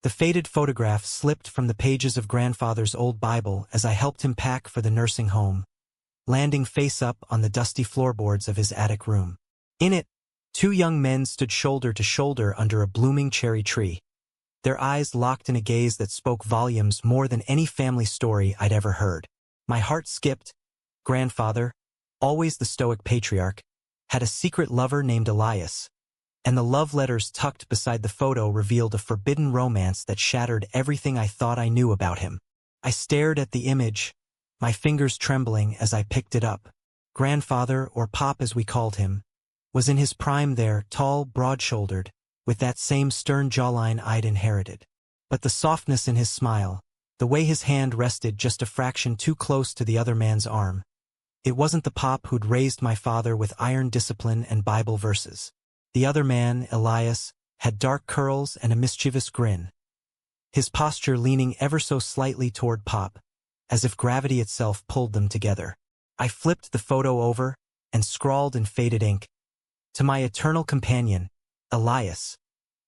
The faded photograph slipped from the pages of grandfather's old Bible as I helped him pack for the nursing home, landing face up on the dusty floorboards of his attic room. In it, two young men stood shoulder to shoulder under a blooming cherry tree, their eyes locked in a gaze that spoke volumes more than any family story I'd ever heard. My heart skipped. Grandfather, always the stoic patriarch, had a secret lover named Elias, and the love letters tucked beside the photo revealed a forbidden romance that shattered everything I thought I knew about him. I stared at the image, my fingers trembling as I picked it up. Grandfather, or Pop as we called him, was in his prime there, tall, broad-shouldered, with that same stern jawline I'd inherited. But the softness in his smile, the way his hand rested just a fraction too close to the other man's arm. It wasn't the Pop who'd raised my father with iron discipline and Bible verses. The other man, Elias, had dark curls and a mischievous grin, his posture leaning ever so slightly toward Pop, as if gravity itself pulled them together. I flipped the photo over and scrawled in faded ink, "To my eternal companion, Elias.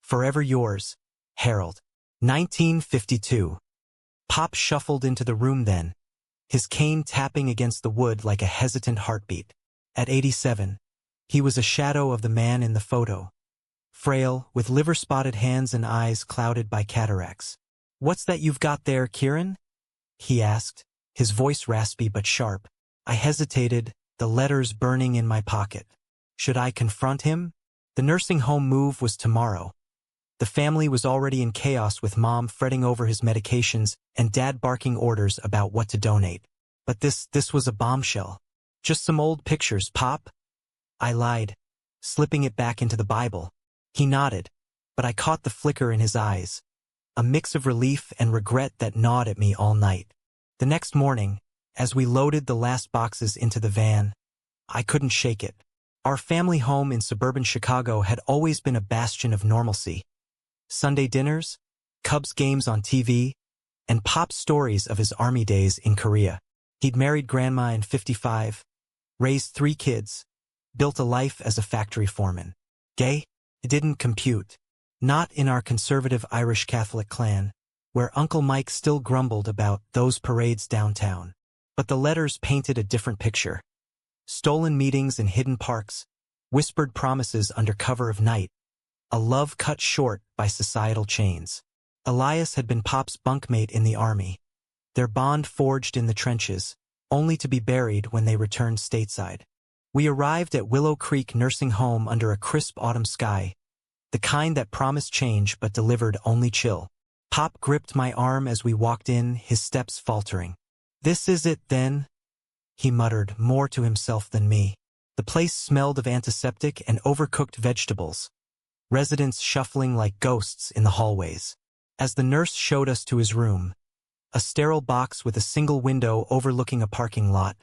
Forever yours, Harold." 1952. Pop shuffled into the room then, his cane tapping against the wood like a hesitant heartbeat. At 87, he was a shadow of the man in the photo, frail, with liver-spotted hands and eyes clouded by cataracts. "What's that you've got there, Kieran?" he asked, his voice raspy but sharp. I hesitated, the letters burning in my pocket. Should I confront him? The nursing home move was tomorrow. The family was already in chaos, with Mom fretting over his medications and Dad barking orders about what to donate. But this was a bombshell. "Just some old pictures, Pop," I lied, slipping it back into the Bible. He nodded, but I caught the flicker in his eyes, a mix of relief and regret that gnawed at me all night. The next morning, as we loaded the last boxes into the van, I couldn't shake it. Our family home in suburban Chicago had always been a bastion of normalcy. Sunday dinners, Cubs games on TV, and Pop's stories of his army days in Korea. He'd married Grandma in 55, raised 3 kids, built a life as a factory foreman. Gay? It didn't compute. Not in our conservative Irish Catholic clan, where Uncle Mike still grumbled about those parades downtown. But the letters painted a different picture. Stolen meetings in hidden parks, whispered promises under cover of night, a love cut short by societal chains. Elias had been Pop's bunkmate in the army, their bond forged in the trenches, only to be buried when they returned stateside. We arrived at Willow Creek Nursing Home under a crisp autumn sky, the kind that promised change but delivered only chill. Pop gripped my arm as we walked in, his steps faltering. "This is it, then?" he muttered, more to himself than me. The place smelled of antiseptic and overcooked vegetables, residents shuffling like ghosts in the hallways. As the nurse showed us to his room, a sterile box with a single window overlooking a parking lot,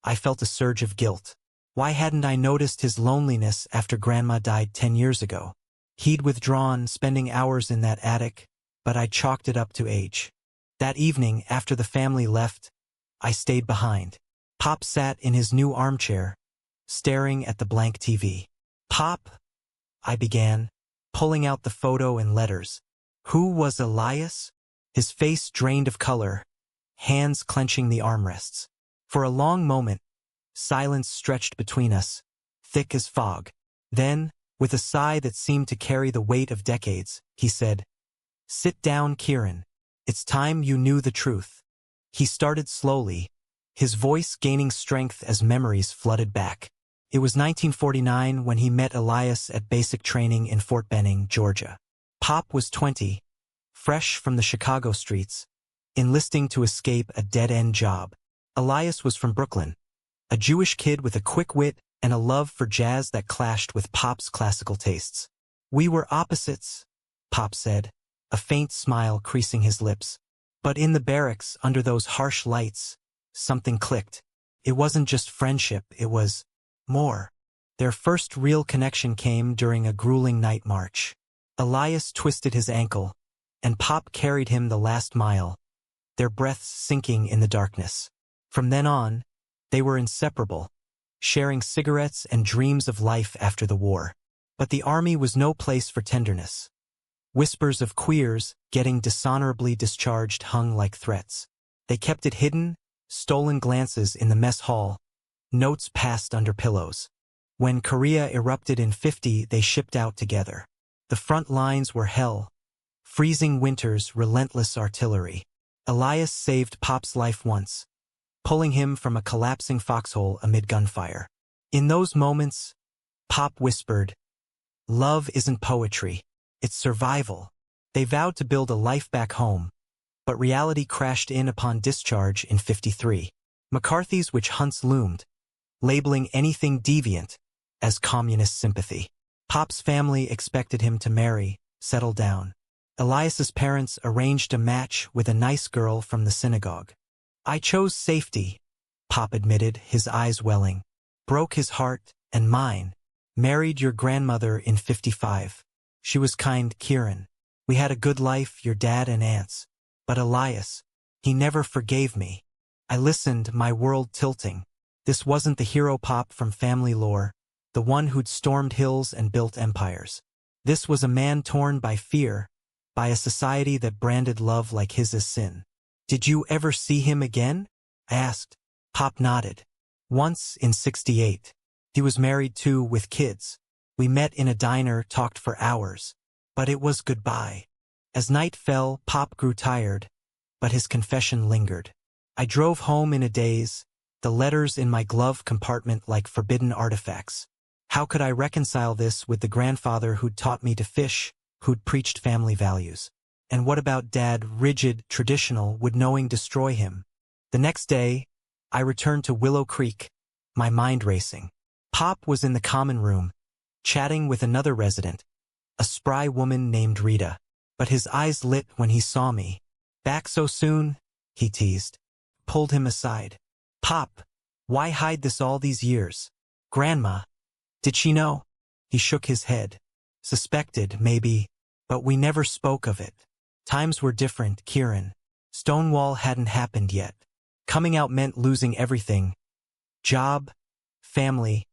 I felt a surge of guilt. Why hadn't I noticed his loneliness after Grandma died 10 years ago? He'd withdrawn, spending hours in that attic, but I chalked it up to age. That evening, after the family left, I stayed behind. Pop sat in his new armchair, staring at the blank TV. "Pop," I began, pulling out the photo and letters. "Who was Elias?" His face drained of color, hands clenching the armrests. For a long moment, silence stretched between us, thick as fog. Then, with a sigh that seemed to carry the weight of decades, he said, "Sit down, Kieran. It's time you knew the truth." He started slowly, his voice gaining strength as memories flooded back. It was 1949 when he met Elias at basic training in Fort Benning, Georgia. Pop was 20, fresh from the Chicago streets, enlisting to escape a dead-end job. Elias was from Brooklyn, a Jewish kid with a quick wit and a love for jazz that clashed with Pop's classical tastes. "We were opposites," Pop said, a faint smile creasing his lips. But in the barracks, under those harsh lights, something clicked. It wasn't just friendship, it was more. Their first real connection came during a grueling night march. Elias twisted his ankle, and Pop carried him the last mile, their breaths sinking in the darkness. From then on, they were inseparable, sharing cigarettes and dreams of life after the war. But the army was no place for tenderness. Whispers of queers getting dishonorably discharged hung like threats. They kept it hidden, stolen glances in the mess hall, notes passed under pillows. When Korea erupted in '50, they shipped out together. The front lines were hell. Freezing winters, relentless artillery. Elias saved Pop's life once, pulling him from a collapsing foxhole amid gunfire. In those moments, Pop whispered, "Love isn't poetry, it's survival." They vowed to build a life back home, but reality crashed in upon discharge in '53. McCarthy's witch hunts loomed, labeling anything deviant as communist sympathy. Pop's family expected him to marry, settle down. Elias's parents arranged a match with a nice girl from the synagogue. "I chose safety," Pop admitted, his eyes welling. "Broke his heart, and mine. Married your grandmother in '55. She was kind, Kieran. We had a good life, your dad and aunts. But Elias, he never forgave me." I listened, my world tilting. This wasn't the hero Pop from family lore, the one who'd stormed hills and built empires. This was a man torn by fear, by a society that branded love like his as sin. "Did you ever see him again?" I asked. Pop nodded. "Once, in '68. He was married too, with kids. We met in a diner, talked for hours. But it was goodbye." As night fell, Pop grew tired, but his confession lingered. I drove home in a daze, the letters in my glove compartment like forbidden artifacts. How could I reconcile this with the grandfather who'd taught me to fish, who'd preached family values? And what about Dad, rigid, traditional, would knowing destroy him? The next day, I returned to Willow Creek, my mind racing. Pop was in the common room, chatting with another resident, a spry woman named Rita. But his eyes lit when he saw me. "Back so soon?" he teased. Pulled him aside. "Pop, why hide this all these years? Grandma, did she know?" He shook his head. "Suspected, maybe, but we never spoke of it. Times were different, Kieran. Stonewall hadn't happened yet. Coming out meant losing everything. Job, family,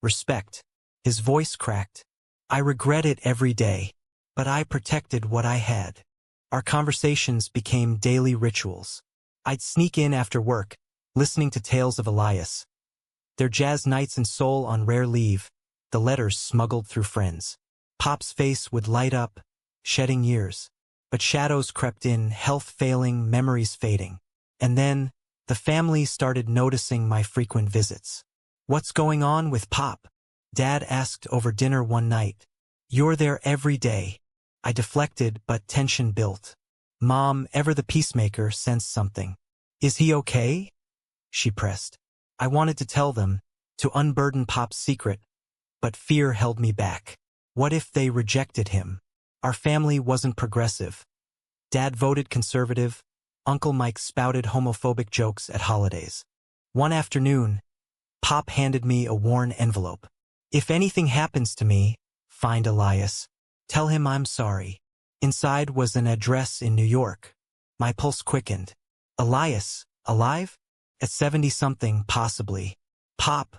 respect." His voice cracked. "I regret it every day, but I protected what I had." Our conversations became daily rituals. I'd sneak in after work, listening to tales of Elias. Their jazz nights and soul on rare leave, the letters smuggled through friends. Pop's face would light up, shedding years. But shadows crept in, health failing, memories fading. And then, the family started noticing my frequent visits. "What's going on with Pop?" Dad asked over dinner one night. "You're there every day." I deflected, but tension built. Mom, ever the peacemaker, sensed something. "Is he okay?" she pressed. I wanted to tell them, to unburden Pop's secret, but fear held me back. What if they rejected him? Our family wasn't progressive. Dad voted conservative. Uncle Mike spouted homophobic jokes at holidays. One afternoon, Pop handed me a worn envelope. "If anything happens to me, find Elias. Tell him I'm sorry." Inside was an address in New York. My pulse quickened. Elias, alive? At 70-something, possibly. "Pop,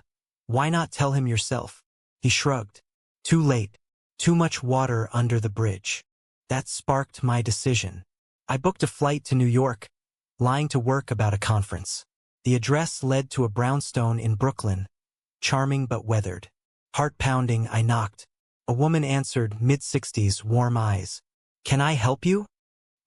why not tell him yourself?" He shrugged. "Too late. Too much water under the bridge." That sparked my decision. I booked a flight to New York, lying to work about a conference. The address led to a brownstone in Brooklyn, charming but weathered. Heart-pounding, I knocked. A woman answered, mid-60s, warm eyes. "Can I help you?"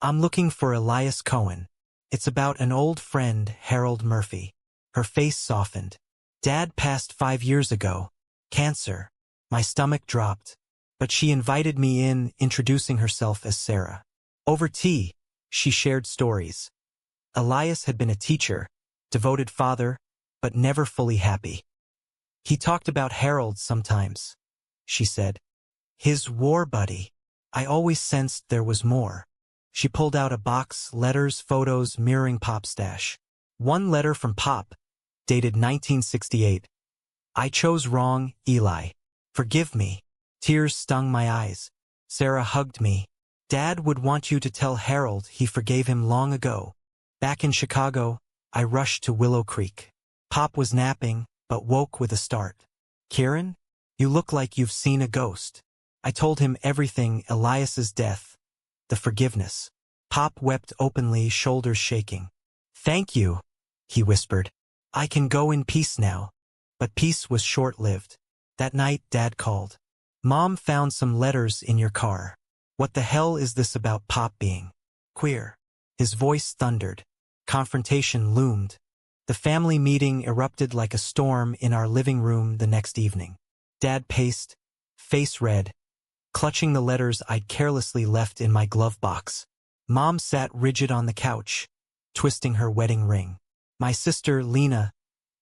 "I'm looking for Elias Cohen. It's about an old friend, Harold Murphy." Her face softened. "Dad passed 5 years ago. Cancer." My stomach dropped. But she invited me in, introducing herself as Sarah. Over tea, she shared stories. Elias had been a teacher, devoted father, but never fully happy. "He talked about Harold sometimes," she said. "His war buddy." I always sensed there was more. She pulled out a box, letters, photos, mirroring Pop's stash. One letter from Pop, dated 1968. "I chose wrong, Eli. Forgive me." Tears stung my eyes. Sarah hugged me. "Dad would want you to tell Harold he forgave him long ago." Back in Chicago, I rushed to Willow Creek. Pop was napping, but woke with a start. "Kieran, you look like you've seen a ghost." I told him everything, Elias's death, the forgiveness. Pop wept openly, shoulders shaking. "Thank you," he whispered. "I can go in peace now." But peace was short-lived. That night, Dad called. "Mom found some letters in your car." "What the hell is this about Pop being queer?" His voice thundered. Confrontation loomed. The family meeting erupted like a storm in our living room the next evening. Dad paced, face red, clutching the letters I'd carelessly left in my glove box. Mom sat rigid on the couch, twisting her wedding ring. My sister, Lena,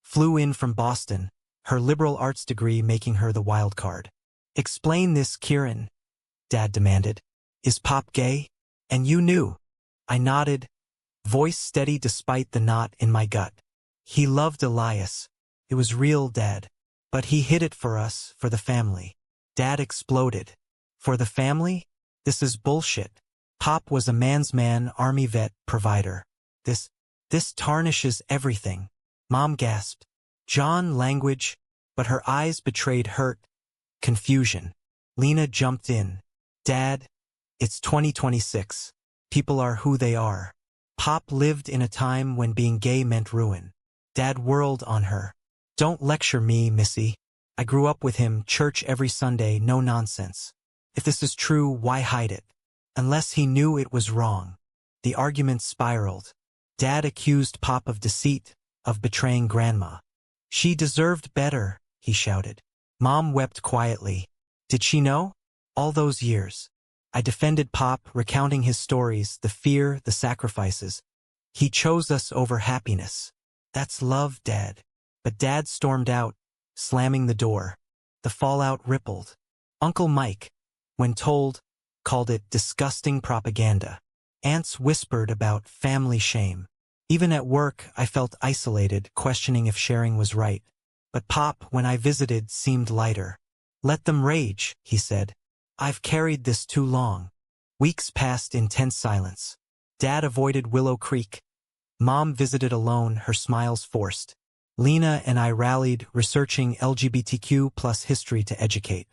flew in from Boston, her liberal arts degree making her the wild card. "Explain this, Kieran," Dad demanded. "Is Pop gay?" "And you knew?" I nodded, voice steady despite the knot in my gut. "He loved Elias. It was real, Dad. But he hid it for us, for the family." Dad exploded. "For the family? This is bullshit. Pop was a man's man, army vet, provider. This tarnishes everything." Mom gasped. John language, but her eyes betrayed hurt, confusion. Lena jumped in. "Dad, it's 2026. People are who they are. Pop lived in a time when being gay meant ruin." Dad whirled on her. "Don't lecture me, Missy. I grew up with him, church every Sunday, no nonsense. If this is true, why hide it? Unless he knew it was wrong." The argument spiraled. Dad accused Pop of deceit, of betraying Grandma. "She deserved better," he shouted. Mom wept quietly. Did she know? All those years. I defended Pop, recounting his stories, the fear, the sacrifices. "He chose us over happiness. That's love, Dad." But Dad stormed out, slamming the door. The fallout rippled. Uncle Mike, when told, called it disgusting propaganda. Aunts whispered about family shame. Even at work, I felt isolated, questioning if sharing was right. But Pop, when I visited, seemed lighter. "Let them rage," he said. "I've carried this too long." Weeks passed in tense silence. Dad avoided Willow Creek. Mom visited alone, her smiles forced. Lena and I rallied, researching LGBTQ+ history to educate.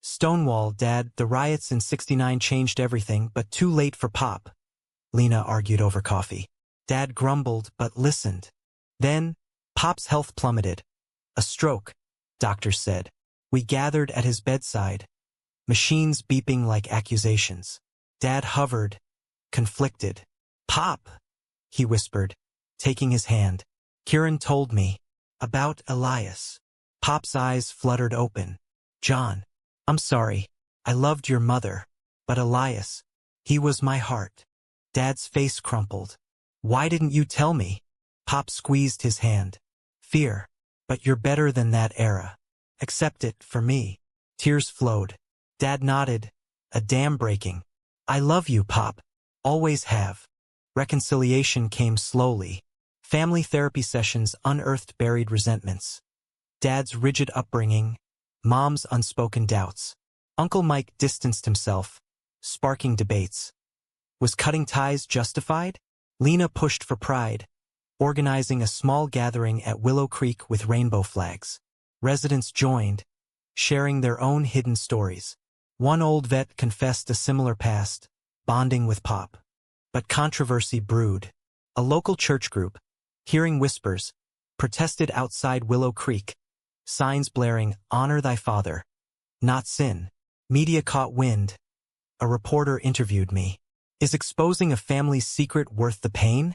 "Stonewall, Dad, the riots in '69 changed everything, but too late for Pop." Lena argued over coffee. Dad grumbled, but listened. Then, Pop's health plummeted. "A stroke," doctors said. We gathered at his bedside, machines beeping like accusations. Dad hovered, conflicted. "Pop," he whispered, taking his hand. "Kieran told me about Elias." Pop's eyes fluttered open. "John, I'm sorry. I loved your mother. But Elias, he was my heart." Dad's face crumpled. "Why didn't you tell me?" Pop squeezed his hand. "Fear. But you're better than that era. Accept it, for me." Tears flowed. Dad nodded, a dam breaking. "I love you, Pop. Always have." Reconciliation came slowly. Family therapy sessions unearthed buried resentments. Dad's rigid upbringing, Mom's unspoken doubts. Uncle Mike distanced himself, sparking debates. Was cutting ties justified? Lena pushed for pride, organizing a small gathering at Willow Creek with rainbow flags. Residents joined, sharing their own hidden stories. One old vet confessed a similar past, bonding with Pop. But controversy brewed. A local church group, hearing whispers, protested outside Willow Creek, signs blaring, "Honor thy father, not sin." Media caught wind. A reporter interviewed me. "Is exposing a family's secret worth the pain?"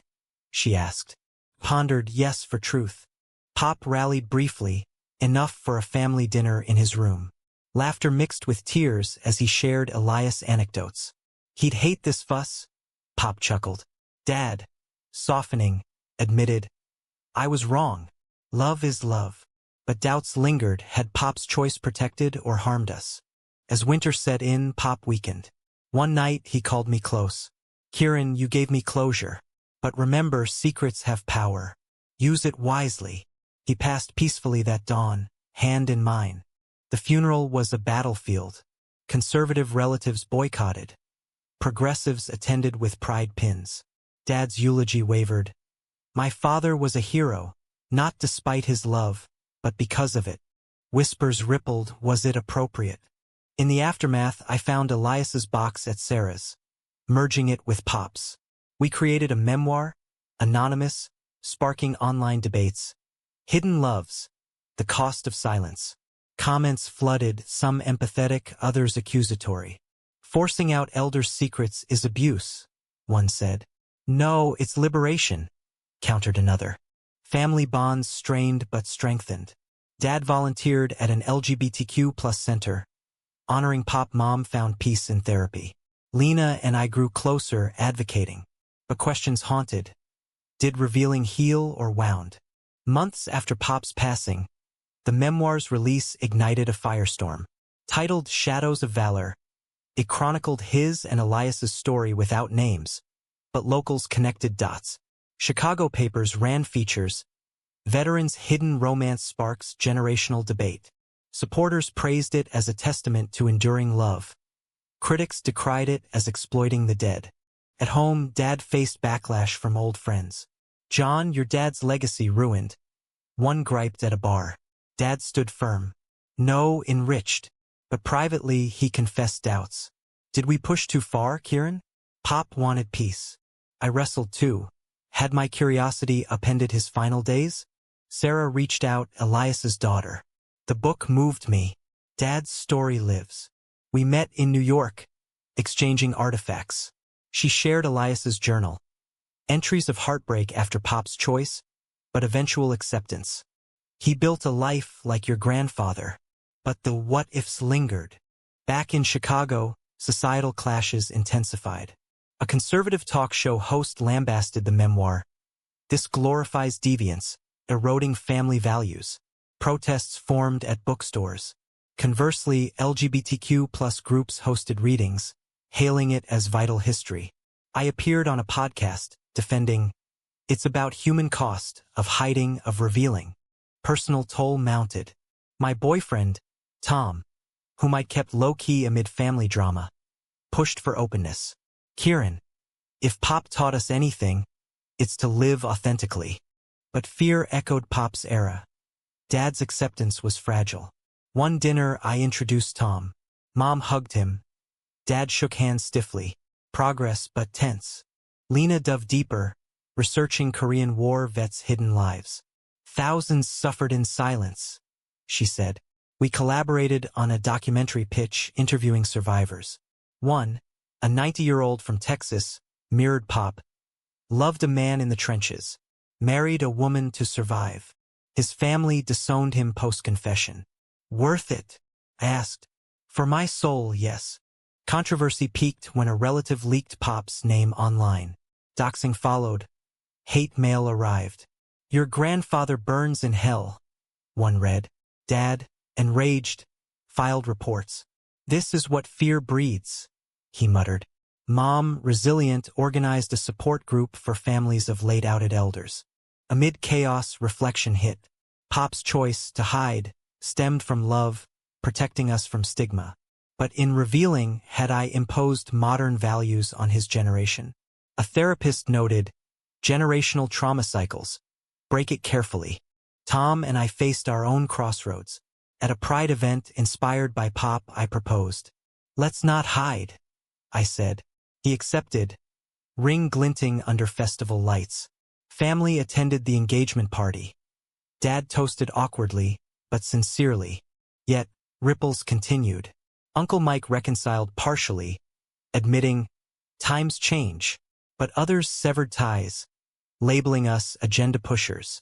she asked. Pondered, yes, for truth. Pop rallied briefly, enough for a family dinner in his room. Laughter mixed with tears as he shared Elias anecdotes. "He'd hate this fuss," Pop chuckled. Dad, softening, admitted, "I was wrong. Love is love." But doubts lingered. Had Pop's choice protected or harmed us? As winter set in, Pop weakened. One night, he called me close. "Kieran, you gave me closure. But remember, secrets have power. Use it wisely." He passed peacefully that dawn, hand in mine. The funeral was a battlefield. Conservative relatives boycotted. Progressives attended with pride pins. Dad's eulogy wavered. "My father was a hero, not despite his love, but because of it." Whispers rippled, was it appropriate? In the aftermath, I found Elias's box at Sarah's. merging it with Pop's. We created a memoir, anonymous, sparking online debates. Hidden loves, the cost of silence. Comments flooded, some empathetic, others accusatory. Forcing out elders' secrets is abuse, one said. No, it's liberation, countered another. Family bonds strained but strengthened. Dad volunteered at an LGBTQ+ center. Honoring Pop, Mom found peace in therapy. Lena and I grew closer, advocating. But questions haunted. Did revealing heal or wound? Months after Pop's passing, the memoir's release ignited a firestorm. Titled Shadows of Valor, it chronicled his and Elias's story without names, but locals connected dots. Chicago papers ran features. Veterans' hidden romance sparks generational debate. Supporters praised it as a testament to enduring love. Critics decried it as exploiting the dead. At home, Dad faced backlash from old friends. John, your dad's legacy ruined. One griped at a bar. Dad stood firm. No, enriched. But privately, he confessed doubts. Did we push too far, Kieran? Pop wanted peace. I wrestled too. Had my curiosity upended his final days? Sarah reached out, Elias's daughter. The book moved me. Dad's story lives. We met in New York, exchanging artifacts. She shared Elias's journal. Entries of heartbreak after Pop's choice, but eventual acceptance. He built a life like your grandfather. But the what-ifs lingered. Back in Chicago, societal clashes intensified. A conservative talk show host lambasted the memoir. This glorifies deviance, eroding family values. Protests formed at bookstores. Conversely, LGBTQ+ groups hosted readings, hailing it as vital history. I appeared on a podcast, defending, it's about human cost, of hiding, of revealing. Personal toll mounted. My boyfriend, Tom, whom I'd kept low-key amid family drama, pushed for openness. Kieran, if Pop taught us anything, it's to live authentically. But fear echoed Pop's era. Dad's acceptance was fragile. One dinner, I introduced Tom. Mom hugged him. Dad shook hands stiffly. Progress but tense. Lena dove deeper, researching Korean War vets' hidden lives. Thousands suffered in silence, she said. We collaborated on a documentary pitch interviewing survivors. One, a 90-year-old from Texas, mirrored Pop. Loved a man in the trenches. Married a woman to survive. His family disowned him post-confession. Worth it? I asked. For my soul, yes. Controversy peaked when a relative leaked Pop's name online. Doxing followed. Hate mail arrived. Your grandfather burns in hell, one read. Dad, enraged, filed reports. This is what fear breeds, he muttered. Mom, resilient, organized a support group for families of late-outed elders. Amid chaos, reflection hit. Pop's choice to hide stemmed from love, protecting us from stigma. But in revealing, had I imposed modern values on his generation? A therapist noted, generational trauma cycles. Break it carefully. Tom and I faced our own crossroads. At a pride event inspired by Pop, I proposed. Let's not hide, I said. He accepted, ring glinting under festival lights. Family attended the engagement party. Dad toasted awkwardly, but sincerely. Yet, ripples continued. Uncle Mike reconciled partially, admitting, times change, but others severed ties, labeling us agenda pushers.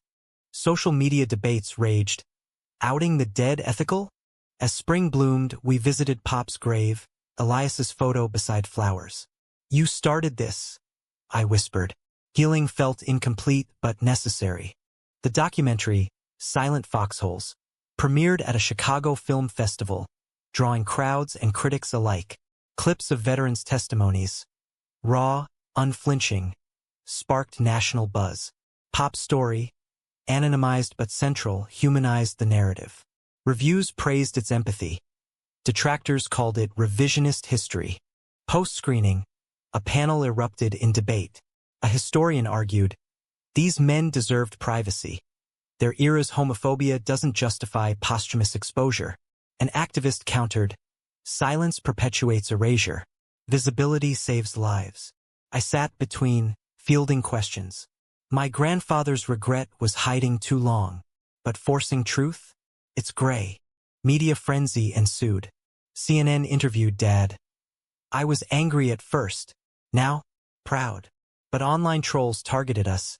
Social media debates raged. Outing the dead ethical? As spring bloomed, we visited Pop's grave, Elias's photo beside flowers. You started this, I whispered. Healing felt incomplete but necessary. The documentary, Silent Foxholes, premiered at a Chicago film festival, drawing crowds and critics alike. Clips of veterans' testimonies, raw, unflinching, sparked national buzz. Pop's story, anonymized but central, humanized the narrative. Reviews praised its empathy. Detractors called it revisionist history. Post-screening, a panel erupted in debate. A historian argued, these men deserved privacy. Their era's homophobia doesn't justify posthumous exposure. An activist countered, silence perpetuates erasure. Visibility saves lives. I sat between, fielding questions. My grandfather's regret was hiding too long, but forcing truth? It's gray. Media frenzy ensued. CNN interviewed Dad. I was angry at first. Now, proud. But online trolls targeted us.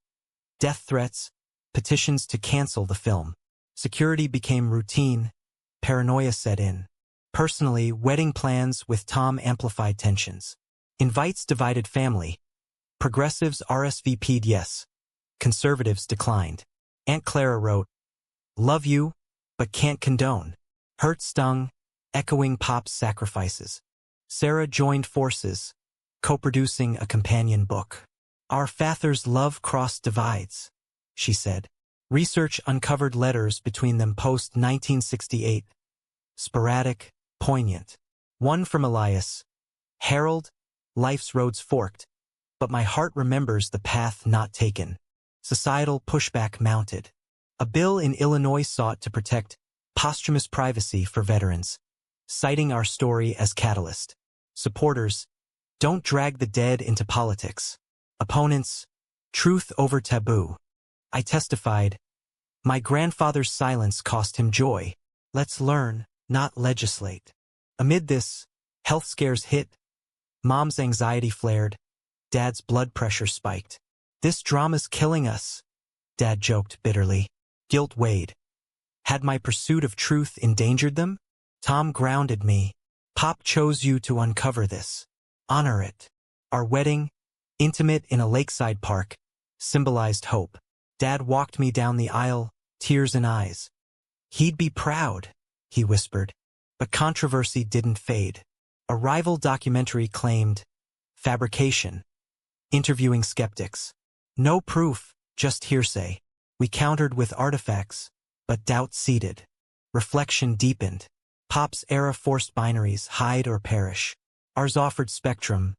Death threats, petitions to cancel the film. Security became routine. Paranoia set in. Personally, wedding plans with Tom amplified tensions. Invites divided family. Progressives RSVP'd yes. Conservatives declined. Aunt Clara wrote, "Love you, but can't condone." Hurt stung, echoing Pop's sacrifices. Sarah joined forces, co-producing a companion book. "Our father's love crossed divides," she said. Research uncovered letters between them post-1968. Sporadic, poignant. One from Elias. "Harold, life's roads forked, but my heart remembers the path not taken." Societal pushback mounted. A bill in Illinois sought to protect posthumous privacy for veterans, citing our story as catalyst. Supporters, "Don't drag the dead into politics." Opponents, "Truth over taboo." I testified, "My grandfather's silence cost him joy. Let's learn, not legislate." Amid this, health scares hit. Mom's anxiety flared. Dad's blood pressure spiked. "This drama's killing us," Dad joked bitterly. Guilt weighed. Had my pursuit of truth endangered them? Tom grounded me. "Pop chose you to uncover this. Honor it." Our wedding, intimate in a lakeside park, symbolized hope. Dad walked me down the aisle, tears in eyes. "He'd be proud," he whispered. But controversy didn't fade. A rival documentary claimed fabrication, interviewing skeptics. No proof, just hearsay. We countered with artifacts, but doubt seeded. Reflection deepened. Pop's era forced binaries, hide or perish. Ours offered spectrum,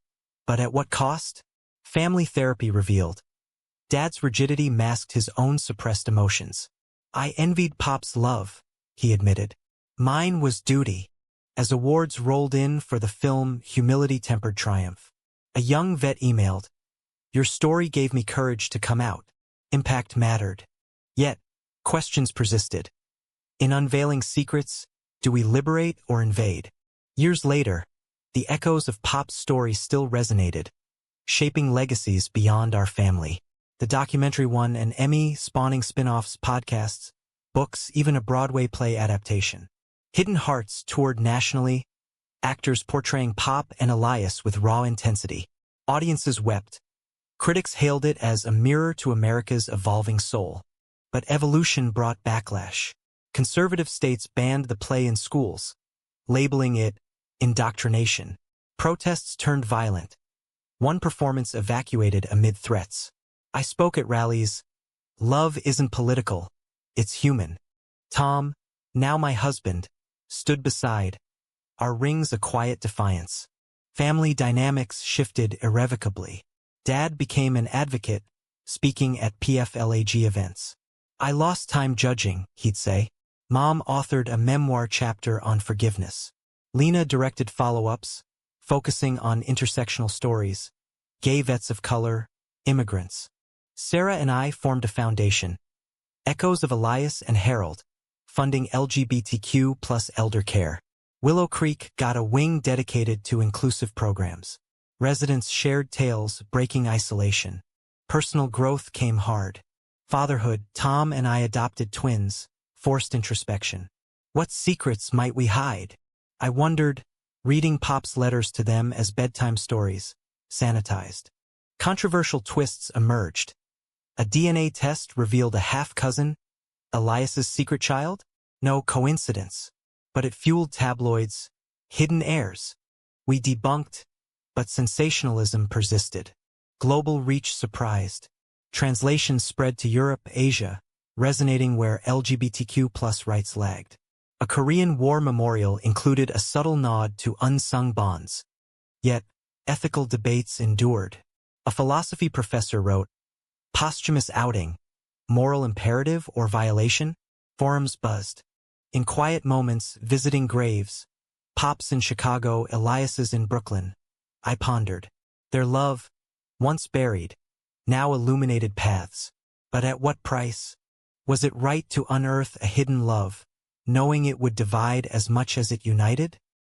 but at what cost? Family therapy revealed. Dad's rigidity masked his own suppressed emotions. "I envied Pop's love," he admitted. "Mine was duty." As awards rolled in for the film Humility Tempered Triumph, a young vet emailed, "Your story gave me courage to come out." Impact mattered. Yet, questions persisted. In Unveiling Secrets, do we liberate or invade? Years later, the echoes of Pop's story still resonated, shaping legacies beyond our family. The documentary won an Emmy, spawning spin-offs, podcasts, books, even a Broadway play adaptation. Hidden Hearts toured nationally, actors portraying Pop and Elias with raw intensity. Audiences wept. Critics hailed it as a mirror to America's evolving soul. But evolution brought backlash. Conservative states banned the play in schools, labeling it indoctrination. Protests turned violent. One performance evacuated amid threats. I spoke at rallies. Love isn't political, it's human. Tom, now my husband, stood beside, our rings a quiet defiance. Family dynamics shifted irrevocably. Dad became an advocate, speaking at PFLAG events. "I lost time judging," he'd say. Mom authored a memoir chapter on forgiveness. Lena directed follow-ups, focusing on intersectional stories, gay vets of color, immigrants. Sarah and I formed a foundation, Echoes of Elias and Harold, funding LGBTQ plus elder care. Willow Creek got a wing dedicated to inclusive programs. Residents shared tales, breaking isolation. Personal growth came hard. Fatherhood, Tom and I adopted twins, forced introspection. What secrets might we hide? I wondered, reading Pop's letters to them as bedtime stories, sanitized. Controversial twists emerged. A DNA test revealed a half-cousin, Elias's secret child? No coincidence. But it fueled tabloids, hidden heirs. We debunked, but sensationalism persisted. Global reach surprised. Translations spread to Europe, Asia, resonating where LGBTQ plus rights lagged. A Korean War memorial included a subtle nod to unsung bonds. Yet, ethical debates endured. A philosophy professor wrote, "Posthumous outing, moral imperative or violation?" Forums buzzed. In quiet moments, visiting graves, Pop's in Chicago, Elias's in Brooklyn, I pondered. Their love, once buried, now illuminated paths. But at what price? Was it right to unearth a hidden love, knowing it would divide as much as it united?